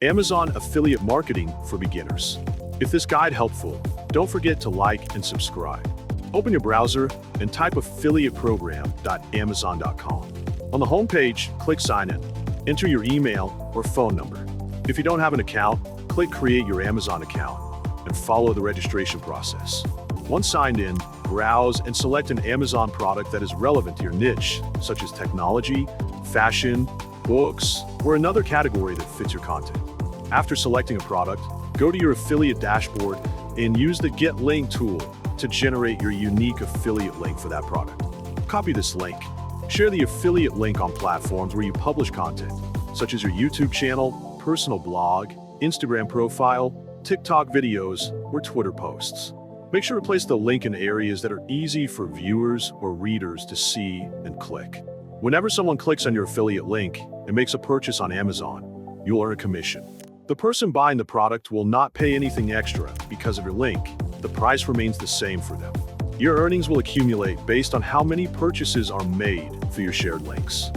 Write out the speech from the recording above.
Amazon Affiliate Marketing for Beginners. If this guide helpful, don't forget to like and subscribe. Open your browser and type 𝗕𝘂𝗀𝗀𝗀𝗀𝗂𝗓.amazon.com. On the homepage, click Sign In. Enter your email or phone number. If you don't have an account, click Create your Amazon account and follow the registration process. Once signed in, browse and select an Amazon product that is relevant to your niche, such as technology, fashion, books, or another category that fits your content. After selecting a product, go to your affiliate dashboard and use the Get Link tool to generate your unique affiliate link for that product. Copy this link. Share the affiliate link on platforms where you publish content, such as your YouTube channel, personal blog, Instagram profile, TikTok videos, or Twitter posts. Make sure to place the link in areas that are easy for viewers or readers to see and click. Whenever someone clicks on your affiliate link and makes a purchase on Amazon, you'll earn a commission. The person buying the product will not pay anything extra because of your link. The price remains the same for them. Your earnings will accumulate based on how many purchases are made for your shared links.